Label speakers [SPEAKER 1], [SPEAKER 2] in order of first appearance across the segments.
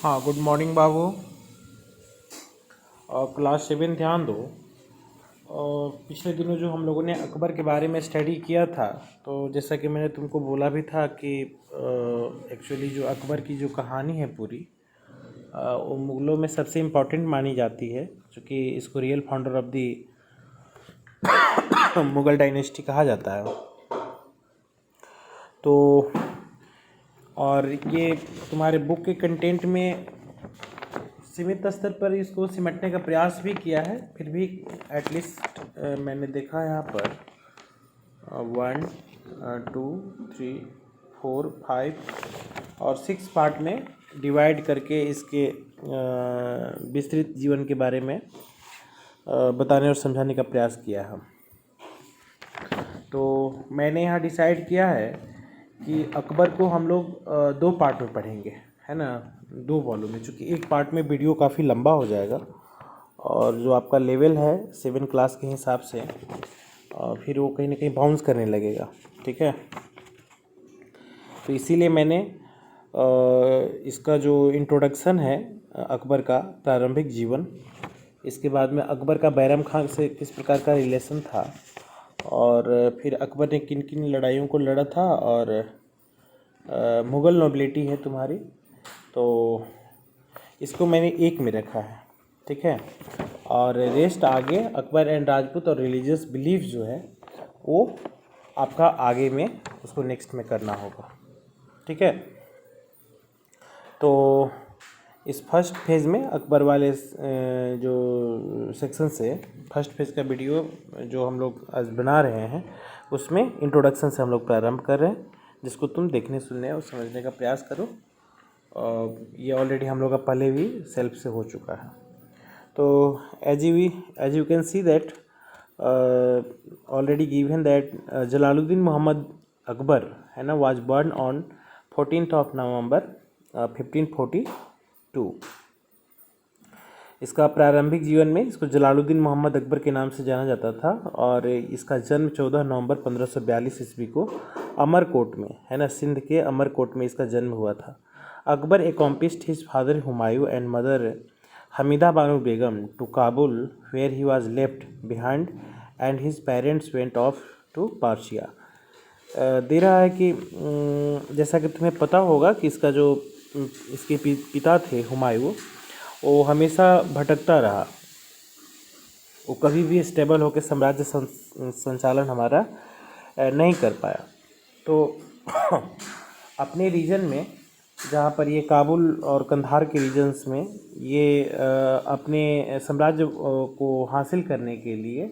[SPEAKER 1] हाँ, good morning बाबू। और class 7 ध्यान दो। और पिछले दिनों जो हम लोगों ने अकबर के बारे में स्टडी किया था, तो जैसा कि मैंने तुमको बोला भी था कि एक्चुअली जो अकबर की जो कहानी है पूरी, वो मुग़लों में सबसे इम्पोर्टेंट मानी जाती है, क्योंकि इसको real founder of the Mughal dynasty कहा जाता है। तो और ये तुम्हारे बुक के कंटेंट में सीमित स्तर पर इसको सिमटने का प्रयास भी किया है, फिर भी एटलीस्ट मैंने देखा यहाँ पर 1 2 3 4 5 और 6 पार्ट में डिवाइड करके इसके विस्तृत जीवन के बारे में बताने और समझाने का प्रयास किया है। तो मैंने यहाँ डिसाइड किया है कि अकबर को हम लोग 2 पार्ट में पढ़ेंगे, है ना, 2 वॉल्यूम में, चूँकि एक पार्ट में वीडियो काफ़ी लंबा हो जाएगा और जो आपका लेवल है 7 क्लास के हिसाब से फिर वो कहीं ना कहीं बाउंस करने लगेगा, ठीक है। तो इसीलिए मैंने इसका जो इंट्रोडक्शन है अकबर का प्रारंभिक जीवन, इसके बाद में अकबर का बैरम खान से किस प्रकार का रिलेशन था, और फिर अकबर ने किन किन लड़ाइयों को लड़ा था, और मुग़ल नोबिलिटी है तुम्हारी, तो इसको मैंने एक में रखा है, ठीक है। और रेस्ट आगे अकबर एंड राजपूत और रिलीजियस बिलीफ जो है वो आपका आगे में उसको नेक्स्ट में करना होगा, ठीक है। तो इस फर्स्ट फेज़ में अकबर वाले जो सेक्शन से फर्स्ट फेज़ का वीडियो जो हम लोग आज बना रहे हैं, उसमें इंट्रोडक्शन से हम लोग प्रारंभ कर रहे हैं, जिसको तुम देखने सुनने और समझने का प्रयास करो। ये ऑलरेडी हम लोग का पहले भी सेल्फ से हो चुका है। तो as you can see that already given that Jalaluddin Mohammad Akbar है ना वाज बॉर्न ऑन 14 नवंबर 1542। इसका प्रारंभिक जीवन में इसको जलालुद्दीन मोहम्मद अकबर के नाम से जाना जाता था, और इसका जन्म 14 नवंबर 1542 ईस्वी को अमरकोट में, है ना, सिंध के अमरकोट में इसका जन्म हुआ था। Akbar accompanied his father Humayun and mother Hamida Banu Begum to Kabul, where he was left behind, and his parents went off to Persia। दे रहा है कि जैसा कि तुम्हें पता होगा कि इसका जो इसके पिता थे हुमायूं, वो हमेशा भटकता रहा, वो कभी भी स्टेबल होकर साम्राज्य संचालन हमारा नहीं कर पाया। तो अपने रीजन में, जहाँ पर ये काबुल और कंधार के रीजन्स में ये अपने साम्राज्य को हासिल करने के लिए,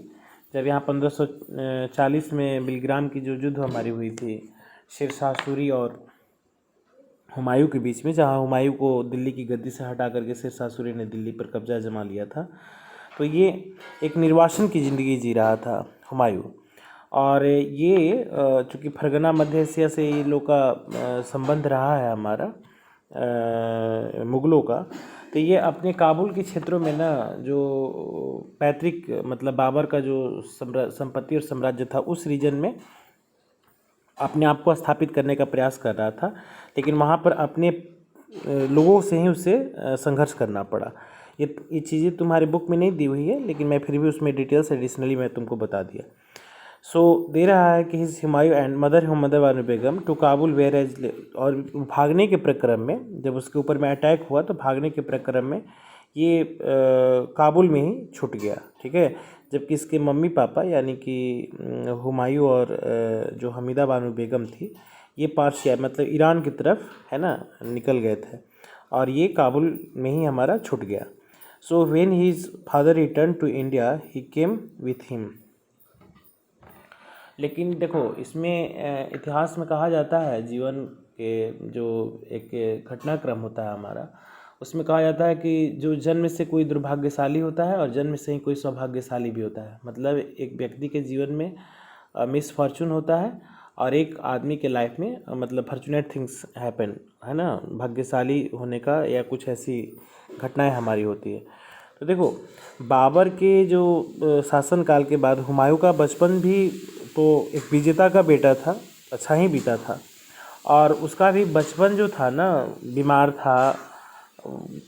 [SPEAKER 1] जब यहाँ 1540 में बिलग्राम की जो युद्ध हमारी हुई थी शेरशाह सूरी और हुमायूं के बीच में, जहाँ हुमायूं को दिल्ली की गद्दी से हटा करके शेरशाह सूरी ने दिल्ली पर कब्जा जमा लिया था, तो ये एक निर्वासन की ज़िंदगी जी रहा था हुमायूं। और ये चूँकि फरगना मध्य एशिया से ये लोग का संबंध रहा है हमारा मुग़लों का, तो ये अपने काबुल के क्षेत्रों में ना जो पैतृक मतलब बाबर का जो संपत्ति और साम्राज्य था, उस रीजन में अपने आप को स्थापित करने का प्रयास कर रहा था, लेकिन वहाँ पर अपने लोगों से ही उसे संघर्ष करना पड़ा। ये चीज़ें तुम्हारे बुक में नहीं दी हुई है, लेकिन मैं फिर भी उसमें डिटेल्स एडिशनली मैं तुमको बता दिया। सो दे रहा है कि his Humayun and mother Banu Begum to Kabul whereas, और भागने के प्रक्रम में, जब उसके ऊपर में अटैक हुआ तो भागने के प्रक्रम में ये काबुल में ही छूट गया, ठीक है। जबकि इसके मम्मी पापा यानी कि हुमायूं और जो हमीदा बानु बेगम थी, ये पार्शिया मतलब ईरान की तरफ, है ना, निकल गए थे, और ये काबुल में ही हमारा छूट गया। So when his father return to India he came with him. लेकिन देखो, इसमें इतिहास में कहा जाता है, जीवन के जो एक घटनाक्रम होता है हमारा, उसमें कहा जाता है कि जो जन्म से कोई दुर्भाग्यशाली होता है और जन्म से ही कोई सौभाग्यशाली भी होता है। मतलब एक व्यक्ति के जीवन में मिस फॉर्चून होता है, और एक आदमी के लाइफ में मतलब फॉर्चुनेट थिंग्स हैपन, है ना, भाग्यशाली होने का या कुछ ऐसी घटनाएं हमारी होती है। तो देखो, बाबर के जो शासनकाल के बाद हुमायूं का बचपन भी तो एक विजेता का बेटा था, अच्छा ही बीता था, और उसका भी बचपन जो था ना बीमार था,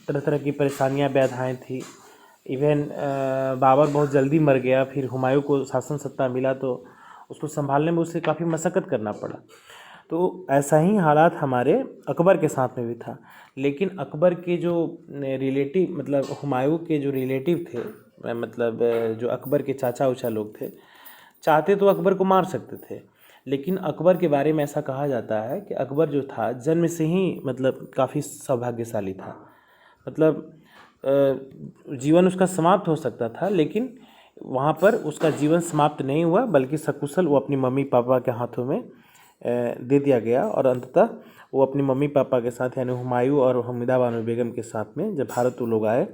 [SPEAKER 1] तरह तरह की परेशानियां व्याधाएँ थी। इवन बाबर बहुत जल्दी मर गया, फिर हुमायूं को शासन सत्ता मिला तो उसको संभालने में उसे काफ़ी मशक्क़त करना पड़ा। तो ऐसा ही हालात हमारे अकबर के साथ में भी था। लेकिन अकबर के जो रिलेटिव मतलब हुमायूं के जो रिलेटिव थे, मतलब जो अकबर के चाचा उचा लोग थे, चाहते तो अकबर को मार सकते थे। लेकिन अकबर के बारे में ऐसा कहा जाता है कि अकबर जो था जन्म से ही मतलब काफ़ी सौभाग्यशाली था। मतलब जीवन उसका समाप्त हो सकता था, लेकिन वहाँ पर उसका जीवन समाप्त नहीं हुआ, बल्कि सकुशल वो अपनी मम्मी पापा के हाथों में दे दिया गया। और अंततः वो अपनी मम्मी पापा के साथ यानी हुमायूं और हमीदा बानो बेगम के साथ में जब भारत वो लोग आए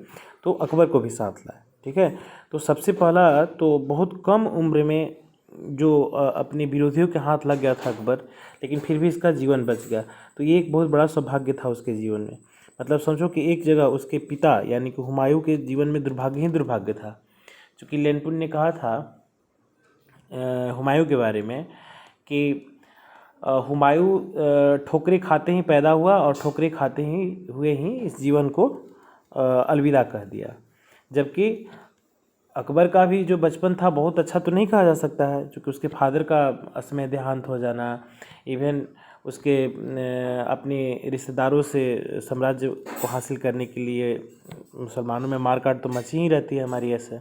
[SPEAKER 1] तो अकबर को भी साथ लाए। ठीक है, तो सबसे पहला तो बहुत कम उम्र में जो अपने विरोधियों के हाथ लग गया था अकबर, लेकिन फिर भी इसका जीवन बच गया। तो ये एक बहुत बड़ा सौभाग्य था उसके जीवन में। मतलब समझो कि एक जगह उसके पिता यानी कि हुमायूं के जीवन में दुर्भाग्य ही दुर्भाग्य था। चूँकि लेनपुन ने कहा था हुमायूं के बारे में कि हुमायूं ठोकरें खाते ही पैदा हुआ और ठोकरें खाते ही हुए ही इस जीवन को अलविदा कह दिया। जबकि अकबर का भी जो बचपन था बहुत अच्छा तो नहीं कहा जा सकता है, क्योंकि उसके फादर का असमय देहांत हो जाना, इवन उसके अपने रिश्तेदारों से साम्राज्य को हासिल करने के लिए मुसलमानों में मारकाट तो मची ही रहती है हमारी, ऐसे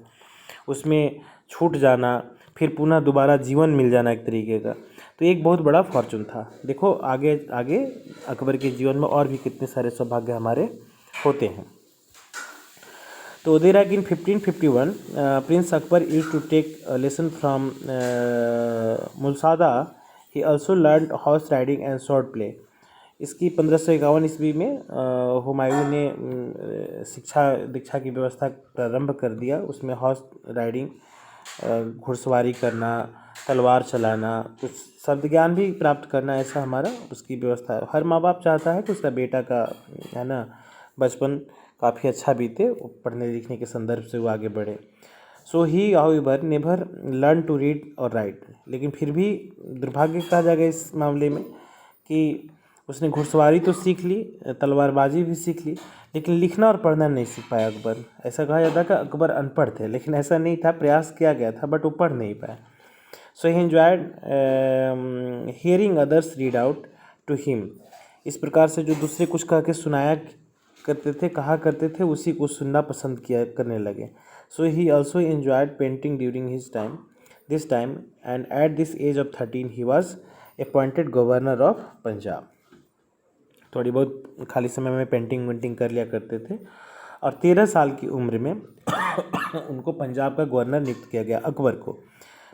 [SPEAKER 1] उसमें छूट जाना, फिर पुनः दोबारा जीवन मिल जाना एक तरीके का, तो एक बहुत बड़ा फॉर्चून था। देखो आगे आगे अकबर के जीवन में और भी कितने सारे सौभाग्य हमारे होते हैं। तो there in 1551 prince Akbar used to take lesson from मुलसादा। He also learn horse riding and sword play. इसकी 1551 ईस्वी में हुमायूं ने शिक्षा दीक्षा की व्यवस्था प्रारंभ कर दिया। उसमें हॉर्स राइडिंग, घुड़सवारी करना, तलवार चलाना, कुछ शब्द ज्ञान भी प्राप्त करना, ऐसा हमारा उसकी व्यवस्था है। हर माँ बाप चाहता है कि उसका बेटा का है ना बचपन काफ़ी अच्छा बीते, पढ़ने लिखने के संदर्भ से वो आगे बढ़े। So he however never learn to read और राइट। लेकिन फिर भी दुर्भाग्य कहा जाएगा इस मामले में कि उसने घुड़सवारी तो सीख ली, तलवारबाजी भी सीख ली, लेकिन लिखना और पढ़ना नहीं सीख पाया अकबर। ऐसा कहा जाता है कि अकबर अनपढ़ थे, लेकिन ऐसा नहीं था, प्रयास किया गया था बट वो पढ़ नहीं पाया। So he enjoyed hearing others read out to him. इस प्रकार से जो दूसरे कुछ कह के सुनाया करते थे, कहा करते थे, उसी को सुनना पसंद किया करने लगे। So he also enjoyed painting during this time and at this age of 13 he was appointed governor of Punjab. थोड़ी बहुत खाली समय में पेंटिंग वेंटिंग कर लिया करते थे और 13 साल की उम्र में उनको पंजाब का गवर्नर नियुक्त किया गया अकबर को।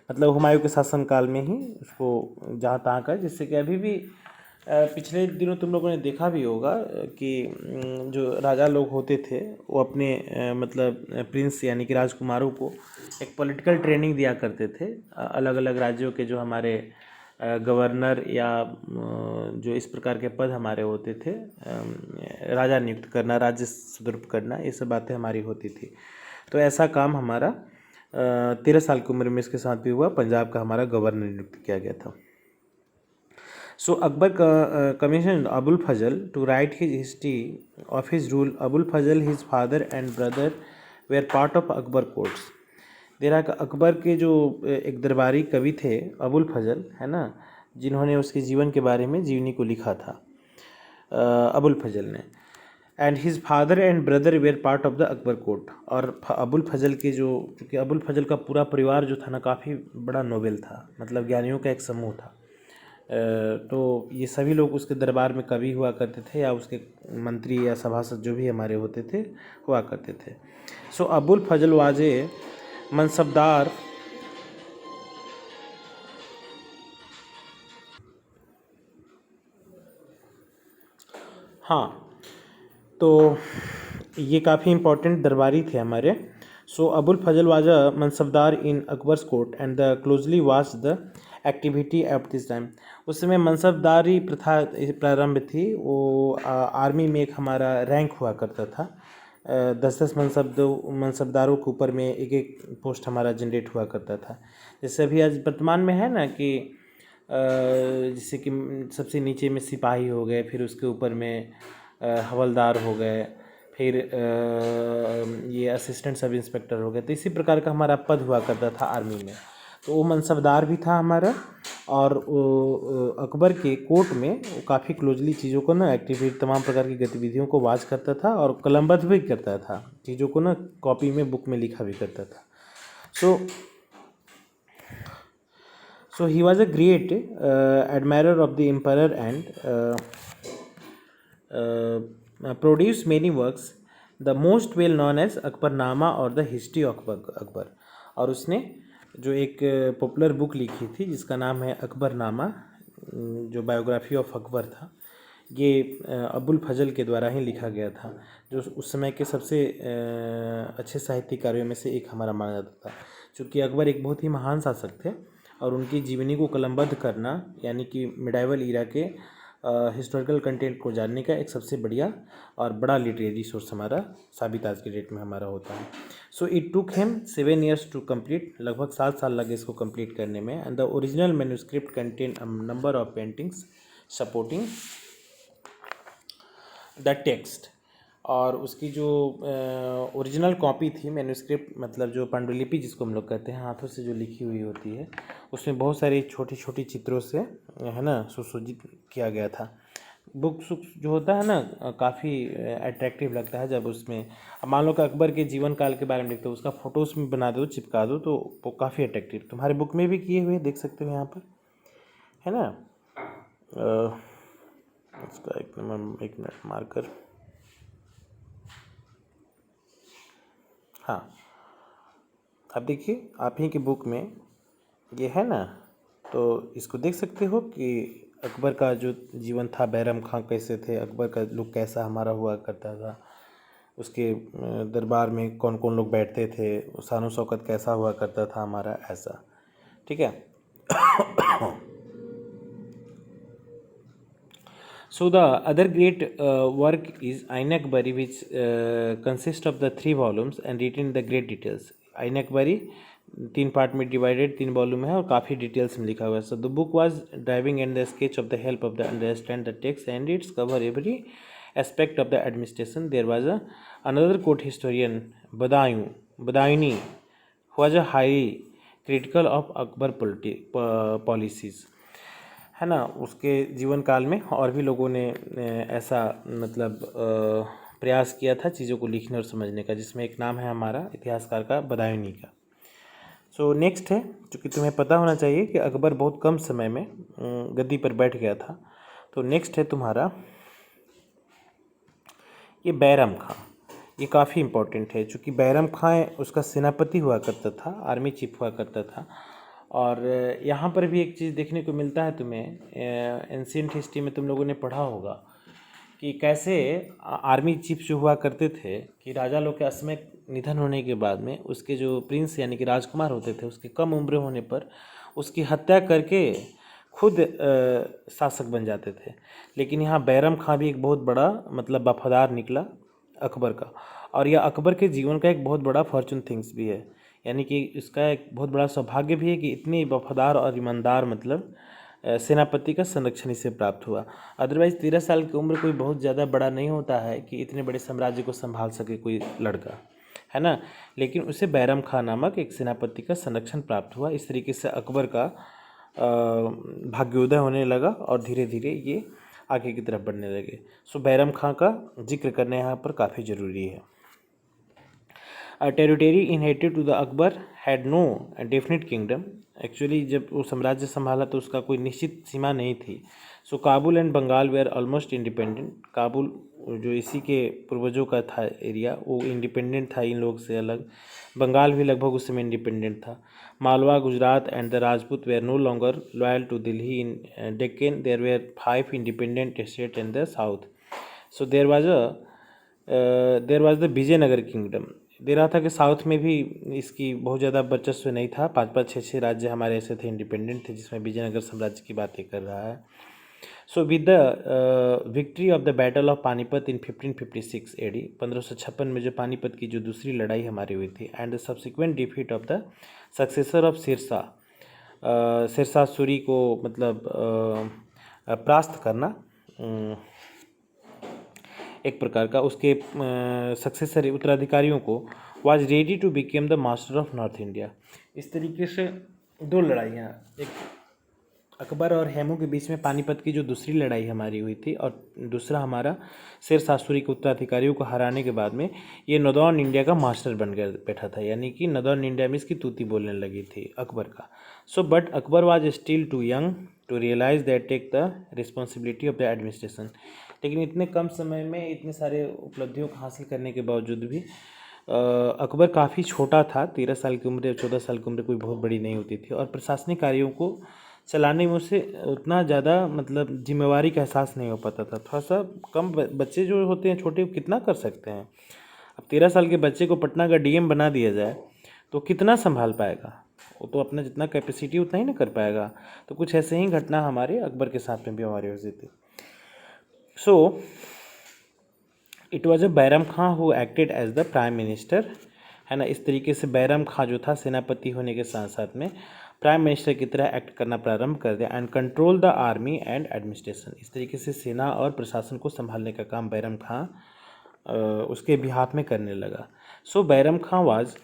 [SPEAKER 1] मतलब हुमायूं के शासनकाल में ही उसको जहाँ तहाँ का, जिससे कि अभी भी पिछले दिनों तुम लोगों ने देखा भी होगा कि जो राजा लोग होते थे वो अपने मतलब प्रिंस यानी कि राजकुमारों को एक पॉलिटिकल ट्रेनिंग दिया करते थे। अलग अलग राज्यों के जो हमारे गवर्नर या जो इस प्रकार के पद हमारे होते थे, राजा नियुक्त करना, राज्य सुदृढ़ करना, ये सब बातें हमारी होती थी। तो ऐसा काम हमारा 13 साल की उम्र में इसके साथ भी हुआ। पंजाब का हमारा गवर्नर नियुक्त किया गया था। So Akbar commissioned Abul Fazl to write his history of his rule. Abul Fazl, his father and brother were part of Akbar courts. देखा कि अकबर के जो एक दरबारी कवि थे अबुल फजल, है ना, जिन्होंने उसके जीवन के बारे में जीवनी को लिखा था अबुल फजल ने। And his father and brother were part of the Akbar court. और अबुल फजल के जो, क्योंकि अबुल फजल का पूरा परिवार जो था ना काफ़ी बड़ा नोबेल था, मतलब ज्ञानियों का एक समूह था। तो ये सभी लोग उसके दरबार में कवि हुआ करते थे या उसके मंत्री या सभासद जो भी हमारे होते थे हुआ करते थे। सो अबुल फजल वाजे मनसबदार हाँ, तो ये काफ़ी इम्पोर्टेंट दरबारी थे हमारे। सो Abul Fazl was a mansabdar in Akbar's court and the closely watch the activity at this time. उस समय मनसबदारी प्रथा प्रारंभ थी। वो आर्मी में एक हमारा रैंक हुआ करता था। 10-10 मनसबदारों के ऊपर में एक एक पोस्ट हमारा जनरेट हुआ करता था। जैसे अभी आज वर्तमान में है ना कि जैसे कि सबसे नीचे में सिपाही हो गए, फिर उसके ऊपर में हवलदार हो गए, फिर ये असिस्टेंट सब इंस्पेक्टर हो गया। तो इसी प्रकार का हमारा पद हुआ करता था आर्मी में। तो वो मनसबदार भी था हमारा, और अकबर के कोर्ट में वो काफ़ी क्लोजली चीज़ों को ना एक्टिविटी, तमाम प्रकार की गतिविधियों को वॉच करता था और कलमबद्ध भी करता था, चीज़ों को ना कॉपी में, बुक में लिखा भी करता था। So he was a great admirer of the emperor and produced many works. The most well known as Akbarnama और द हिस्ट्री ऑफ अकबर। और उसने जो एक पॉपुलर बुक लिखी थी जिसका नाम है अकबरनामा, जो बायोग्राफी ऑफ अकबर था, ये अबुल फजल के द्वारा ही लिखा गया था, जो उस समय के सबसे अच्छे साहित्यकारों में से एक हमारा माना जाता था। चूँकि अकबर एक बहुत ही महान शासक थे और उनकी जीवनी को कलमबद्ध करना, यानी कि मिडाइवल ईरा के हिस्टोरिकल कंटेंट को जानने का एक सबसे बढ़िया और बड़ा लिटरेरी सोर्स हमारा साबित आज के डेट में हमारा होता है। So it took him 7 years to complete, लगभग 7 साल लगे इसको कंप्लीट करने में। And the original manuscript contain a number of paintings supporting the text. और उसकी जो ओरिजिनल कॉपी थी, मैन्यूस्क्रिप्ट मतलब जो पांडुलिपि जिसको हम लोग कहते हैं, हाथों से जो लिखी हुई होती है, उसमें बहुत सारी छोटी छोटी चित्रों से है ना सुसज्जित किया गया था। बुक जो होता है ना काफ़ी अट्रैक्टिव लगता है जब उसमें, मान लो कि अकबर के जीवन काल के बारे में लिखते हो, उसका फ़ोटो उसमें बना दो, चिपका दो, तो वो काफ़ी अट्रैक्टिव। तुम्हारे बुक में भी किए हुए देख सकते हो यहाँ पर, है ना। उसका एक मिनट मार्कर, हाँ, अब देखिए आप ही की बुक में ये है ना, तो इसको देख सकते हो कि अकबर का जो जीवन था, बैरम खां कैसे थे, अकबर का लुक कैसा हमारा हुआ करता था, उसके दरबार में कौन कौन लोग बैठते थे, शान शौकत कैसा हुआ करता था हमारा, ऐसा, ठीक है। So the other great work is Ain Akbari, which consists of the 3 volumes and written in the great details. Ain Akbari 3 part में डिवाइडेड 3 वॉल्यूम है और काफ़ी डिटेल्स में लिखा हुआ है। So the book was driving and the sketch of the help of the understand the text and its cover every aspect of the administration. There was another court historian Badayuni was a high critical of Akbar policies, है ना। उसके जीवन काल में और भी लोगों ने ऐसा मतलब प्रयास किया था चीज़ों को लिखने और समझने का, जिसमें एक नाम है हमारा इतिहासकार का बदायूनी का। सो नेक्स्ट है, चूँकि तुम्हें पता होना चाहिए कि अकबर बहुत कम समय में गद्दी पर बैठ गया था। तो नेक्स्ट है तुम्हारा ये बैरम खां। ये काफ़ी इम्पोर्टेंट है, चूँकि बैरम खां उसका सेनापति हुआ करता था, आर्मी चीफ हुआ करता था। और यहाँ पर भी एक चीज़ देखने को मिलता है तुम्हें, एंशिएंट हिस्ट्री में तुम लोगों ने पढ़ा होगा कि कैसे आर्मी चीफ जो हुआ करते थे कि राजा लोग के अचानक निधन होने के बाद में उसके जो प्रिंस यानी कि राजकुमार होते थे, उसके कम उम्र होने पर उसकी हत्या करके खुद शासक बन जाते थे। लेकिन यहाँ बैरम खां भी एक बहुत बड़ा मतलब वफादार निकला अकबर का, और यह अकबर के जीवन का एक बहुत बड़ा फॉर्चून थिंग्स भी है, यानी कि इसका एक बहुत बड़ा सौभाग्य भी है कि इतनी वफादार और ईमानदार मतलब सेनापति का संरक्षण इसे प्राप्त हुआ। अदरवाइज़ 13 साल की उम्र कोई बहुत ज़्यादा बड़ा नहीं होता है कि इतने बड़े साम्राज्य को संभाल सके कोई लड़का, है ना। लेकिन उसे बैरम खां नामक एक सेनापति का संरक्षण प्राप्त हुआ। इस तरीके से अकबर का भाग्योदय होने लगा और धीरे धीरे ये आगे की तरफ बढ़ने लगे। सो बैरम खां का जिक्र करना यहाँ पर काफ़ी ज़रूरी है। Territory inherited to the Akbar had no definite kingdom. Actually जब वो साम्राज्य संभाला तो उसका कोई निश्चित सीमा नहीं थी। So Kabul and Bengal were almost independent. Kabul जो इसी के पूर्वजों का था एरिया, वो इंडिपेंडेंट था इन लोग से अलग। बंगाल भी लगभग उस समय इंडिपेंडेंट था। Malwa, Gujarat and the Rajput were no longer loyal to Delhi in Deccan. There were 5 independent state in the south. So there was the Vijayanagar kingdom. दे रहा था कि साउथ में भी इसकी बहुत ज़्यादा वर्चस्व नहीं था। 5-5, 6-6 राज्य हमारे ऐसे थे, इंडिपेंडेंट थे, जिसमें विजयनगर साम्राज्य की बातें कर रहा है। So with the victory of the battle of Panipat in 1556 AD, 1556 में जो पानीपत की जो दूसरी लड़ाई हमारी हुई थी, and the subsequent defeat of the successor of Sirsa Suri को मतलब परास्त करना, एक प्रकार का, उसके सक्सेसर उत्तराधिकारियों को, was ready to become the master of north India. इस तरीके से दो लड़ाइयाँ, एक अकबर और हैमू के बीच में पानीपत की जो दूसरी लड़ाई हमारी हुई थी, और दूसरा हमारा शेरशाह सूरी के उत्तराधिकारियों को हराने के बाद में ये नॉर्दर्न इंडिया का मास्टर बन कर बैठा था, यानी कि नॉर्दर्न इंडिया में इसकी तूती बोलने लगी थी अकबर का। So but Akbar was still too young to realise that take the responsibility of the administration. लेकिन इतने कम समय में इतने सारे उपलब्धियों को हासिल करने के बावजूद भी अकबर काफ़ी छोटा था, 13 साल की उम्र या 14 साल की उम्र कोई बहुत बड़ी नहीं होती थी, और प्रशासनिक कार्यों को चलाने में उसे उतना ज़्यादा मतलब जिम्मेवारी का एहसास नहीं हो पाता था। थोड़ा सा कम बच्चे जो होते हैं छोटे, कितना कर सकते हैं। अब 13 साल के बच्चे को पटना का डीएम बना दिया जाए तो कितना संभाल पाएगा, वो तो अपना जितना कैपेसिटी उतना ही ना कर पाएगा। तो कुछ ऐसे ही घटना हमारे अकबर के साथ में भी हमारी हो थी। So it was a Bairam Khan who acted as the prime minister, है ना। इस तरीके से बैरम खां जो था सेनापति होने के साथ साथ में प्राइम मिनिस्टर की तरह एक्ट करना प्रारंभ कर दिया, and control the army and administration. इस तरीके से सेना और प्रशासन को संभालने का काम बैरम खां उसके बिहाफ में करने लगा। So Bairam Khan was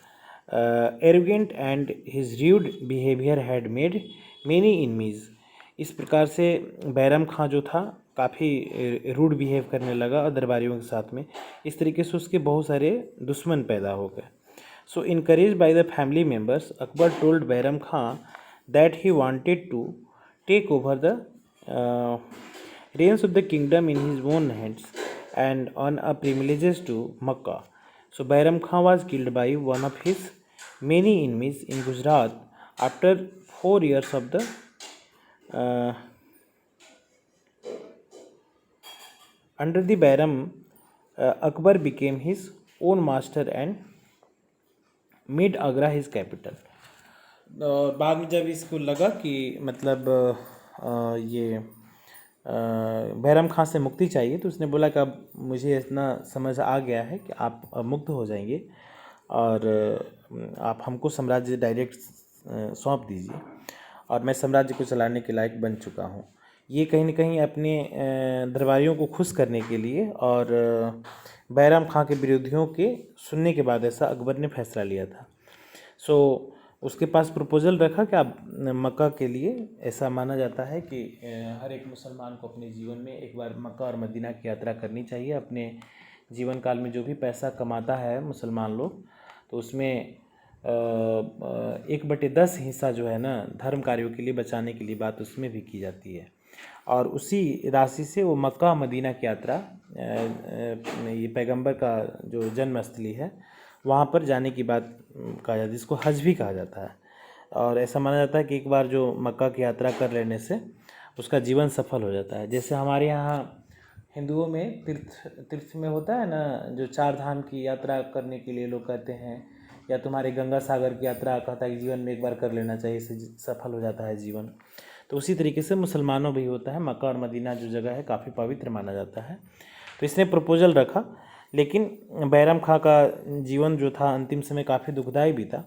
[SPEAKER 1] arrogant and his rude behaviour had made many enemies. इस प्रकार से बैरम खां जो था काफ़ी रूड बिहेव करने लगा और दरबारियों के साथ में, इस तरीके से उसके बहुत सारे दुश्मन पैदा हो गए। So encouraged by the family members, Akbar told Bairam Khan that he wanted to take over the reins of the kingdom in his own hands and on a privileges to Makkah. So Bairam Khan was killed by one of his many enemies in Gujarat after 4 years of the under the Bairam. Akbar became his own master and made Agra his capital. बाद में जब इसको लगा कि मतलब ये बैरम खां से मुक्ति चाहिए, तो उसने बोला कि अब मुझे इतना समझ आ गया है कि आप मुक्त हो जाएंगे और आप हमको साम्राज्य डायरेक्ट सौंप दीजिए और मैं साम्राज्य को चलाने के लायक बन चुका हूँ। ये कहीं ना कहीं अपने दरबारियों को खुश करने के लिए और बैरम खां के विरोधियों के सुनने के बाद ऐसा अकबर ने फैसला लिया था। सो उसके पास प्रपोजल रखा कि आप मक्का के लिए, ऐसा माना जाता है कि हर एक मुसलमान को अपने जीवन में एक बार मक्का और मदीना की यात्रा करनी चाहिए। अपने जीवन काल में जो भी पैसा कमाता है मुसलमान लोग, तो उसमें 1/10 हिस्सा जो है ना धर्म कार्यों के लिए बचाने के लिए बात उसमें भी की जाती है, और उसी राशि से वो मक्का मदीना की यात्रा, ये पैगंबर का जो जन्मस्थली है वहाँ पर जाने की बात कहा जाता है, जिसको हज भी कहा जाता है। और ऐसा माना जाता है कि एक बार जो मक्का की यात्रा कर लेने से उसका जीवन सफल हो जाता है। जैसे हमारे यहाँ हिंदुओं में तीर्थ में होता है ना, जो 4 धाम की यात्रा करने के लिए लोग कहते हैं, या तुम्हारे गंगा सागर की यात्रा कहता है कि जीवन में एक बार कर लेना चाहिए, इससे सफल हो जाता है जीवन। तो उसी तरीके से मुसलमानों भी होता है, मक्का और मदीना जो जगह है काफ़ी पवित्र माना जाता है। तो इसने प्रपोजल रखा, लेकिन बैरम खां का जीवन जो था अंतिम समय काफ़ी दुखदायी भी था।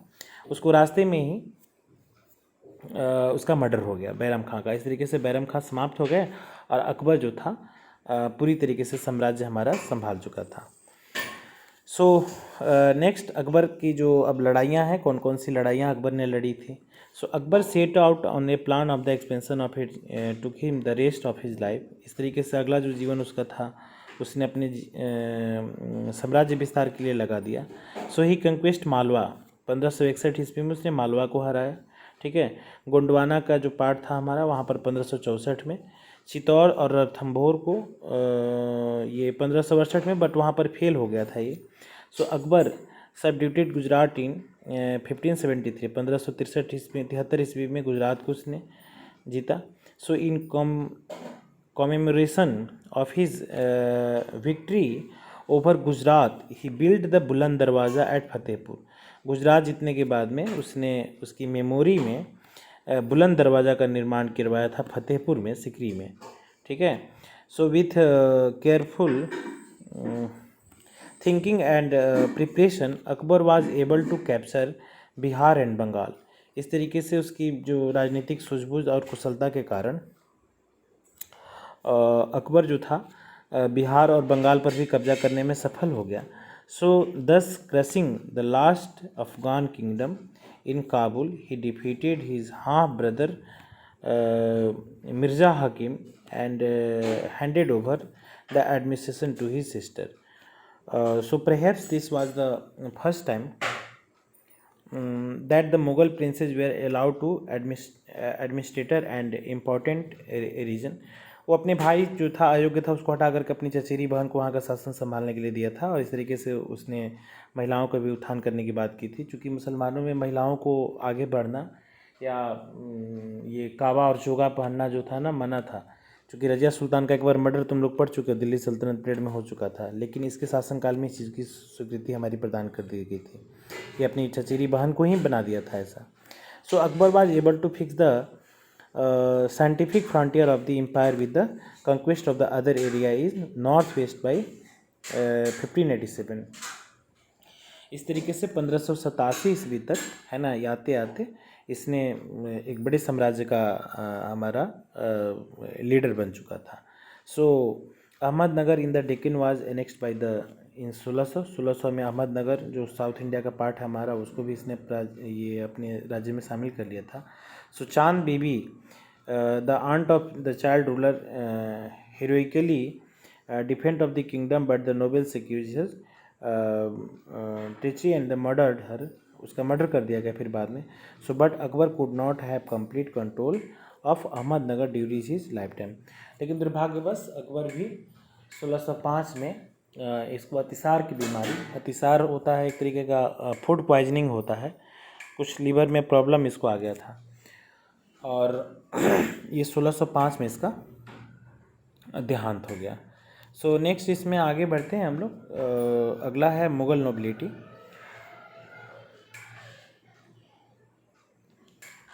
[SPEAKER 1] उसको रास्ते में ही उसका मर्डर हो गया बैरम खां का। इस तरीके से बैरम खां समाप्त हो गए और अकबर जो था पूरी तरीके से साम्राज्य हमारा संभाल चुका था। सो नेक्स्ट अकबर की जो अब लड़ाइयाँ हैं, कौन कौन सी लड़ाइयाँ अकबर ने लड़ी थी। So Akbar set out on a plan of the expansion of it took him the rest of his life. इस तरीके से अगला जो जीवन उसका था उसने अपने साम्राज्य विस्तार के लिए लगा दिया। सो ही कंक्वेस्ट मालवा, 1561 ईस्वी में उसने मालवा को हराया, ठीक है। गोंडवाना का जो पार्ट था हमारा वहाँ पर 1564 में, चित्तौड़ और रणथंभौर को ये 1568 में, बट वहाँ पर फेल हो गया था ये। सो अकबर सबड्यूटेड गुजरात इन 1573, 1563 ईस्वी 73 ईस्वी में गुजरात को उसने जीता। So in commemoration of his victory over Gujarat he build the Buland Darwaza eight Fatehpur. Gujarat जीतने के बाद में उसने उसकी मेमोरी में बुलंद दरवाज़ा का निर्माण करवाया था फतेहपुर में, सिकरी में, ठीक है। So with careful thinking and preparation Akbar was able to capture Bihar and Bengal. इस तरीके से उसकी जो राजनीतिक सूझबूझ और कुशलता के कारण अकबर जो था बिहार और बंगाल पर भी कब्जा करने में सफल हो गया. So thus crushing the last Afghan kingdom in Kabul he defeated his half brother Mirza Hakim and handed over the administration to his sister. So perhaps this was the first time that the Mughal princes were allowed to administrator and important region. वो अपने भाई जो था अयोग्य था उसको हटा करके अपनी चचेरी बहन को वहाँ का शासन संभालने के लिए दिया था, और इस तरीके से उसने महिलाओं का भी उत्थान करने की बात की थी. क्योंकि मुसलमानों में महिलाओं को आगे बढ़ना या ये काबा और चोगा पहनना जो था ना मना था. चूँकि रजिया सुल्तान का एक बार मर्डर तुम लोग पढ़ चुके हो, दिल्ली सल्तनत पीरियड में हो चुका था, लेकिन इसके शासनकाल में इस चीज़ की स्वीकृति हमारी प्रदान कर दी गई थी कि अपनी चचेरी बहन को ही बना दिया था ऐसा. So Akbar was able to fix the scientific frontier of the empire with the conquest of the other area is north west by 1587. इस तरीके से 1587 ईस्वी तक है ना आते आते इसने एक बड़े साम्राज्य का हमारा लीडर बन चुका था. So Ahmednagar in the Deccan was annexed by the in 1600 में अहमदनगर जो साउथ इंडिया का पार्ट है हमारा उसको भी इसने ये अपने राज्य में शामिल कर लिया था. So Chand Bibi the aunt of the child ruler heroically defend of the kingdom but the nobles accuses treachery and the murdered her. उसका मर्डर कर दिया गया फिर बाद में. So but Akbar could not have complete control of Ahmednagar during his life time. लेकिन दुर्भाग्यवश अकबर भी 1605 में इसको अतिसार की बीमारी, अतिसार होता है एक तरीके का फूड पॉइजनिंग होता है, कुछ लीवर में प्रॉब्लम इसको आ गया था और ये 1605 में इसका देहांत हो गया. सो नेक्स्ट इसमें आगे बढ़ते हैं हम लोग. अगला है Mughal nobility.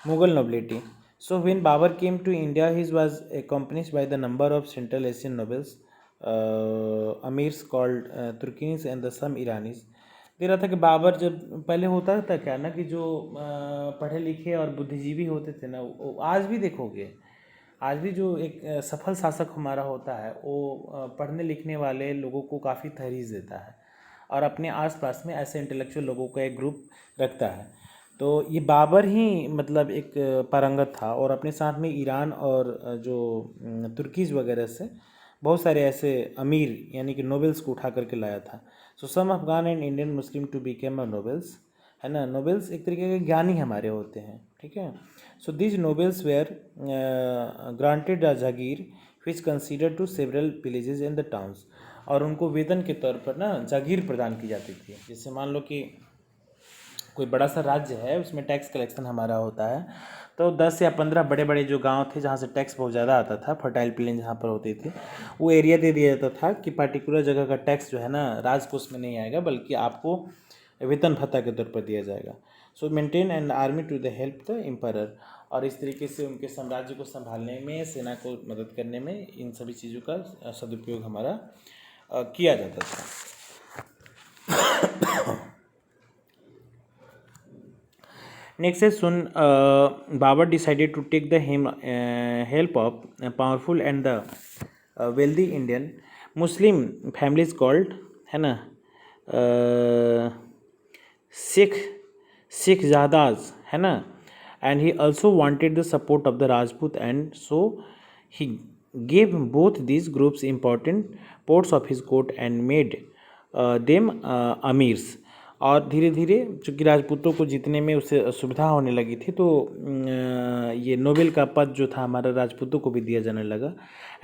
[SPEAKER 1] Mughal nobility. So when Babur came to India, he was accompanied by the number of Central Asian nobles, amirs called Turkmenis and the some Iranis. दे रहा था कि बाबर जब पहले होता था क्या ना कि जो पढ़े लिखे और बुद्धिजीवी होते थे ना, आज भी देखोगे, आज भी जो एक सफल शासक हमारा होता है वो पढ़ने लिखने वाले लोगों को काफ़ी तहरीर देता है और अपने आसपास में ऐसे इंटेलेक्चुअल लोगों का एक ग्रुप रखता है. तो ये बाबर ही मतलब एक पारंगत था और अपने साथ में ईरान और जो तुर्कीज़ वगैरह से बहुत सारे ऐसे अमीर यानी कि नोबेल्स को उठा करके लाया था. So some Afghan and Indian Muslim to became a nobles, है ना. नोबेल्स एक तरीके के ज्ञानी हमारे होते हैं, ठीक है. So these nobles were granted a jagir which consider to several villages in the towns. और उनको वेतन के तौर पर ना जागीर प्रदान की जाती थी. जैसे मान लो कि कोई बड़ा सा राज्य है उसमें टैक्स कलेक्शन हमारा होता है, तो 10 या 15 बड़े बड़े जो गांव थे जहाँ से टैक्स बहुत ज़्यादा आता था, फर्टाइल प्लेन जहाँ पर होती थी, वो एरिया दे दिया जाता था कि पर्टिकुलर जगह का टैक्स जो है ना राजकोष में नहीं आएगा बल्कि आपको वेतन भत्ता के तौर पर दिया जाएगा. So maintain and army to the help the empire. और इस तरीके से उनके साम्राज्य को संभालने में, सेना को मदद करने में इन सभी चीज़ों का सदुपयोग हमारा किया जाता था. Next is soon Babur decided to take the help of powerful and the wealthy Indian Muslim families called है ना Sikh Zadas है ना, and he also wanted the support of the Rajput, and so he gave both these groups important ports of his court and made them amirs. और धीरे धीरे चूँकि राजपूतों को जीतने में उसे असुविधा होने लगी थी तो ये नोबेल का पद जो था हमारा राजपूतों को भी दिया जाने लगा.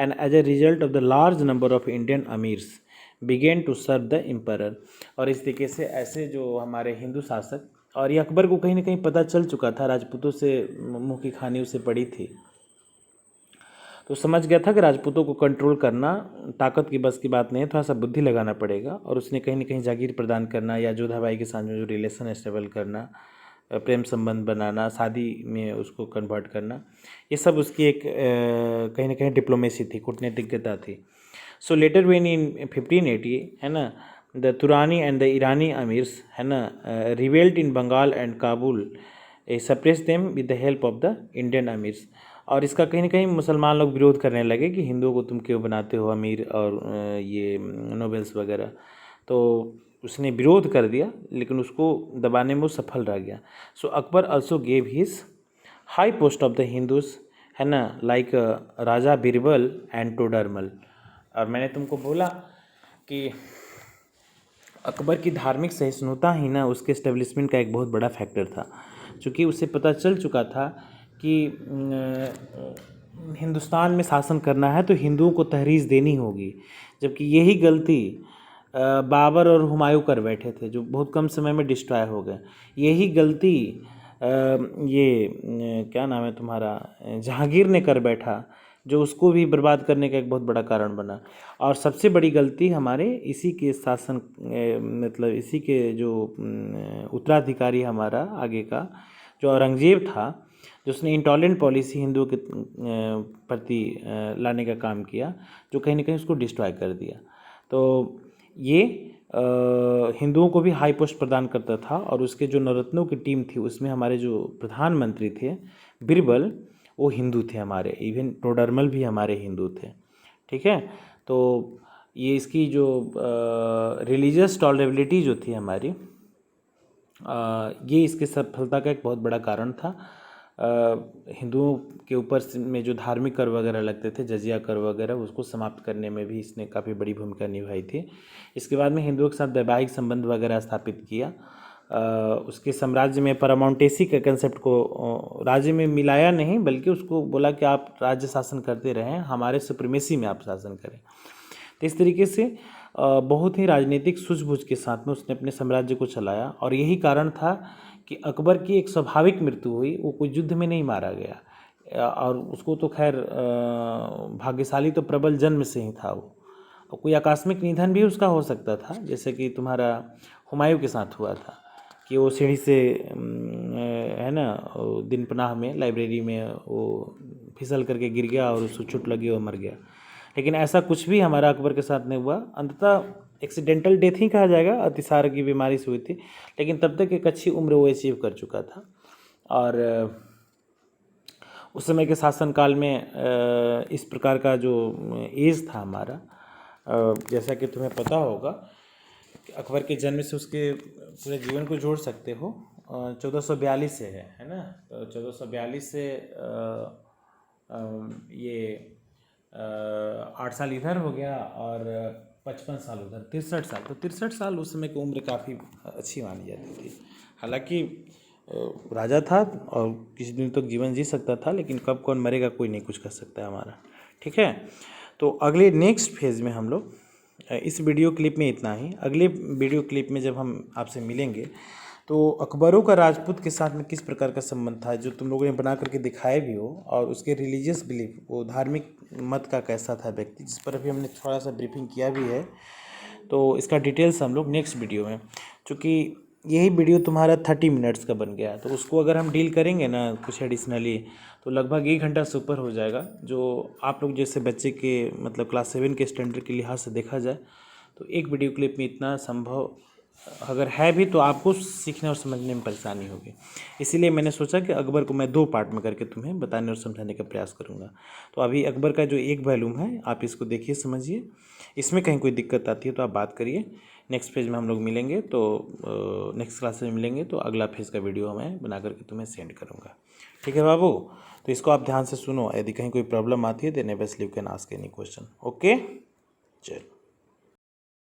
[SPEAKER 1] And as a result of the large number of Indian amirs began to serve the empire. और इस तरीके से ऐसे जो हमारे हिंदू शासक, और ये अकबर को कहीं ना कहीं पता चल चुका था, राजपूतों से मुँह की खानी उसे पड़ी थी, तो समझ गया था कि राजपूतों को कंट्रोल करना ताकत की बस की बात नहीं है, थोड़ा सा बुद्धि लगाना पड़ेगा. और उसने कहीं ना कहीं जागीर प्रदान करना या जोधाबाई के साथ में जो रिलेशन एस्टेबल करना, प्रेम संबंध बनाना, शादी में उसको कन्वर्ट करना, ये सब उसकी एक कहीं ना कहीं डिप्लोमेसी थी, कूटनीतिज्ञता थी. सो लेटर वेन इन 1580 है ना the Turani and the Irani amirs है ना revolt in Bengal and Kabul suppress them with the help of the Indian amirs. और इसका कहीं ना कहीं मुसलमान लोग विरोध करने लगे कि हिंदुओं को तुम क्यों बनाते हो अमीर और ये नोबेल्स वगैरह। तो उसने विरोध कर दिया, लेकिन उसको दबाने में वो सफल रह गया। So Akbar also gave his high post of the Hindus, है ना, लाइक राजा बीरबल एंड टोडरमल। और मैंने तुमको बोला कि अकबर की धार्मिक सहिष्णुता ही ना उसके इस्टेब्लिशमेंट का एक बहुत बड़ा फैक्टर था, क्योंकि उसे पता चल चुका था कि हिंदुस्तान में शासन करना है तो हिंदुओं को तहरीज़ देनी होगी। जबकि यही गलती बाबर और हुमायूं कर बैठे थे, जो बहुत कम समय में डिस्ट्रॉय हो गए। यही गलती क्या नाम है तुम्हारा, जहांगीर ने कर बैठा, जो उसको भी बर्बाद करने का एक बहुत बड़ा कारण बना। और सबसे बड़ी गलती हमारे इसी के शासन मतलब इसी के जो उत्तराधिकारी हमारा आगे का जो औरंगजेब था, जो उसने इंटॉलरेंट पॉलिसी हिंदुओं के प्रति लाने का काम किया, जो कहीं ना कहीं उसको डिस्ट्रॉय कर दिया। तो ये हिंदुओं को भी हाई पोस्ट प्रदान करता था। और उसके जो नवरत्नों की टीम थी उसमें हमारे जो प्रधानमंत्री थे बीरबल, वो हिंदू थे हमारे, इवन टोडरमल भी हमारे हिंदू थे। ठीक है, तो ये इसकी जो रिलीजियस टॉलरेबिलिटी जो थी हमारी, ये इसके सफलता का एक बहुत बड़ा कारण था। हिंदुओं के ऊपर में जो धार्मिक कर वगैरह लगते थे, जजिया कर वगैरह, उसको समाप्त करने में भी इसने काफ़ी बड़ी भूमिका निभाई थी। इसके बाद में हिंदुओं के साथ वैवाहिक संबंध वगैरह स्थापित किया। उसके साम्राज्य में पैरामाउंटेसी के कंसेप्ट को राज्य में मिलाया नहीं, बल्कि उसको बोला कि आप राज्य शासन करते रहें, हमारे सुप्रीमेसी में आप शासन करें। तो इस तरीके से बहुत ही राजनीतिक सूझबूझ के साथ में उसने अपने साम्राज्य को चलाया। और यही कारण था कि अकबर की एक स्वाभाविक मृत्यु हुई, वो कोई युद्ध में नहीं मारा गया। और उसको तो खैर भाग्यशाली तो प्रबल जन्म से ही था वो, और कोई आकस्मिक निधन भी उसका हो सकता था, जैसे कि तुम्हारा हुमायूं के साथ हुआ था कि वो सीढ़ी से है ना, दिन पनाह में लाइब्रेरी में वो फिसल करके गिर गया और उसको चोट लगी और मर गया। लेकिन ऐसा कुछ भी हमारा अकबर के साथ नहीं हुआ। अंततः एक्सीडेंटल डेथ ही कहा जाएगा, अतिसार की बीमारी से हुई थी, लेकिन तब तक एक अच्छी उम्र वो अचीव कर चुका था। और उस समय के शासनकाल में इस प्रकार का जो एज था हमारा, जैसा कि तुम्हें पता होगा कि अकबर के जन्म से उसके पूरे जीवन को जोड़ सकते हो, 1442 से है ना। तो 1442 से ये 8 साल इधर हो गया और 55 साल उधर, 63 साल। तो 63 साल उस समय की उम्र काफ़ी अच्छी मानी जाती थी। हालांकि राजा था और किसी दिन तक जीवन जी सकता था, लेकिन कब कौन मरेगा कोई नहीं कुछ कर सकता है हमारा। ठीक है, तो अगले नेक्स्ट फेज़ में हम लोग, इस वीडियो क्लिप में इतना ही। अगले वीडियो क्लिप में जब हम आपसे मिलेंगे तो अकबरों का राजपूत के साथ में किस प्रकार का संबंध था, जो तुम लोगों ने बना करके दिखाए भी हो, और उसके रिलीजियस बिलीफ, वो धार्मिक मत का कैसा था व्यक्ति, जिस पर अभी हमने थोड़ा सा ब्रीफिंग किया भी है। तो इसका डिटेल्स हम लोग नेक्स्ट वीडियो में, चूँकि यही वीडियो तुम्हारा 30 मिनट्स का बन गया, तो उसको अगर हम डील करेंगे ना कुछ एडिशनली, तो लगभग 1 घंटा से ऊपर हो जाएगा। जो आप लोग जैसे बच्चे के मतलब क्लास 7 के स्टैंडर्ड के लिहाज से देखा जाए तो एक वीडियो क्लिप में इतना संभव अगर है भी, तो आपको सीखने और समझने में परेशानी होगी। इसीलिए मैंने सोचा कि अकबर को मैं 2 पार्ट में करके तुम्हें बताने और समझाने का प्रयास करूँगा। तो अभी अकबर का जो एक वॉल्यूम है, आप इसको देखिए, समझिए। इसमें कहीं कोई दिक्कत आती है तो आप बात करिए। नेक्स्ट फेज़ में हम लोग मिलेंगे, तो नेक्स्ट क्लास में मिलेंगे तो अगला फेज़ का वीडियो मैं बना करके तुम्हें सेंड करूँगा। ठीक है बाबू, तो इसको आप ध्यान से सुनो। यदि कहीं कोई प्रॉब्लम आती है तो never leave can ask any question. Okay, चलो।